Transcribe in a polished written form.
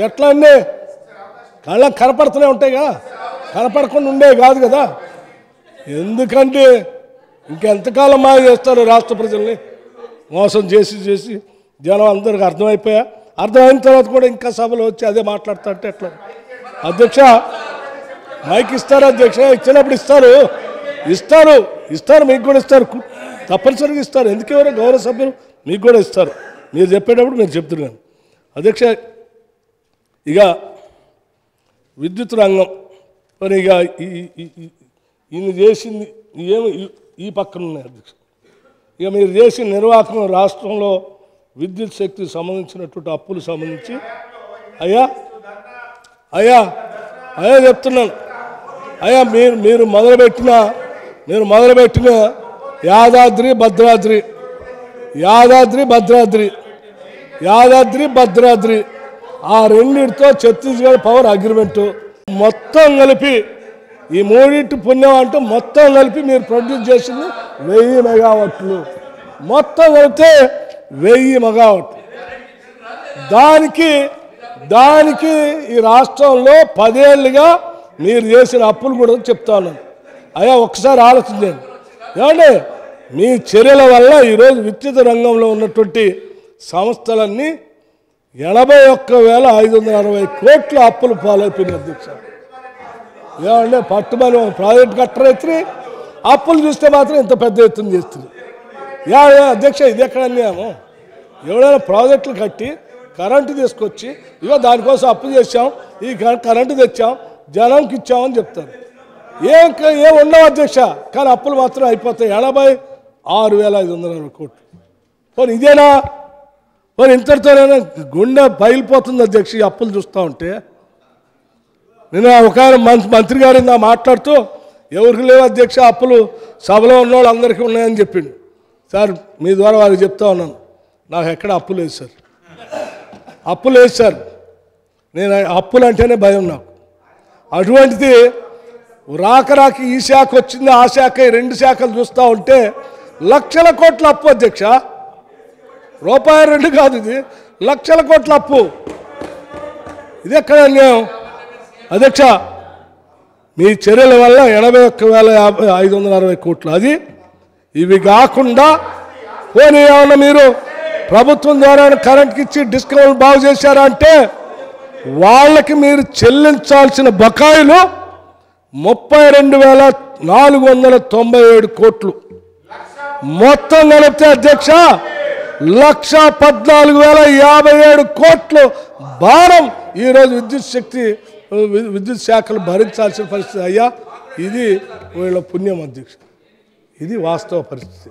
ఎట్లా అండి కళ్ళకు కనపడుతూనే ఉంటాయిగా కనపడకుండా ఉండే కాదు కదా ఎందుకంటే ఇంకెంతకాలం మాయ చేస్తారు రాష్ట్ర ప్రజల్ని మోసం చేసి చేసి జనం అందరికి అర్థమైన తర్వాత కూడా ఇంకా సభలో వచ్చి అదే మాట్లాడుతుంటే ఎట్లా అధ్యక్ష మైక్ ఇస్తారు అధ్యక్ష ఇచ్చినప్పుడు ఇస్తారు మీకు కూడా ఇస్తారు తప్పనిసరిగా ఇస్తారు ఎందుకెవరో గౌరవ సభ్యులు మీకు కూడా ఇస్తారు మీరు చెప్పేటప్పుడు మీరు చెప్తున్నాను అధ్యక్ష ఇక విద్యుత్ రంగం మరి ఇక ఈయన చేసింది ఏమి ఈ పక్కన ఉన్నాయి అధ్యక్ష ఇక మీరు చేసిన నిర్వాహకం రాష్ట్రంలో విద్యుత్ శక్తికి సంబంధించినటువంటి అప్పులు సంబంధించి అయ్యా చెప్తున్నాను అయ్యా మీరు మొదలుపెట్టిన యాదాద్రి భద్రాద్రి ఆ రెండింటితో ఛత్తీస్గఢ్ పవర్ అగ్రిమెంటు మొత్తం కలిపి ఈ మూడింటి పుణ్యం అంటూ మొత్తం కలిపి మీరు ప్రొడ్యూస్ చేసింది 1000 మెగావాట్లు మొత్తం కలిపితే 1000 మెగావాట్లు దానికి ఈ రాష్ట్రంలో 10 ఏళ్ళుగా మీరు చేసిన అప్పులు కూడా చెప్తా ఉన్నాను అయ్యా ఒకసారి ఆలోచించండి ఏమండి మీ చర్యల వల్ల ఈరోజు విద్యుత్ రంగంలో ఉన్నటువంటి సంస్థలన్నీ 81,560 కోట్ల అప్పులు పాలైపోయినాయి అధ్యక్ష ఏమంటే పట్టుమని ప్రాజెక్ట్ కట్టరైతే అప్పులు చూస్తే మాత్రం ఇంత పెద్ద ఎత్తున చేస్తుంది అధ్యక్ష ఇది ఎక్కడ అన్యాము ఎవడైనా ప్రాజెక్టులు కట్టి కరెంటు తీసుకొచ్చి ఇగో దానికోసం అప్పు చేసాం ఈ కరెంటు తెచ్చాం జనంకి ఇచ్చామని చెప్తారు ఏం ఉండవు అధ్యక్ష కానీ అప్పులు మాత్రం అయిపోతాయి 86,560 కోట్లు పోనీ ఇదేనా పోనీ ఇంతటితోనైనా గుండె బయలుపోతుంది అధ్యక్ష ఈ అప్పులు చూస్తూ ఉంటే నేను ఒక మంత్రి గారు మాట్లాడుతూ ఎవరికి లేవు అధ్యక్ష అప్పులు సభలో ఉన్న వాళ్ళు అందరికీ ఉన్నాయని చెప్పిండు సార్ మీ ద్వారా వారికి చెప్తా ఉన్నాను నాకు ఎక్కడ అప్పులు లేదు సార్ నేను అప్పులు అంటేనే భయం నాకు అటువంటిది రాకరాకి ఈ శాఖ వచ్చింది ఆ శాఖ ఈ 2 శాఖలు చూస్తూ ఉంటే లక్షల కోట్ల అప్పు అధ్యక్ష రూపాయి 2 కాదు ఇది లక్షల కోట్ల అప్పు ఇది ఎక్కడ అన్యాయం అధ్యక్ష మీ చర్యల వల్ల 81,560 కోట్లు అది ఇవి కాకుండా పోనీ ఏమన్నా మీరు ప్రభుత్వం ద్వారా కరెంట్కి ఇచ్చి డిస్కౌంట్ బాగు చేశారా అంటే వాళ్ళకి మీరు చెల్లించాల్సిన బకాయిలు 32,497 కోట్లు మొత్తం కలిపితే అధ్యక్ష 1,14,057 కోట్లు భారం ఈరోజు విద్యుత్ శాఖలు భరించాల్సిన పరిస్థితి అయ్యా ఇది వీళ్ళ పుణ్యం అధ్యక్ష ఇది వాస్తవ పరిస్థితి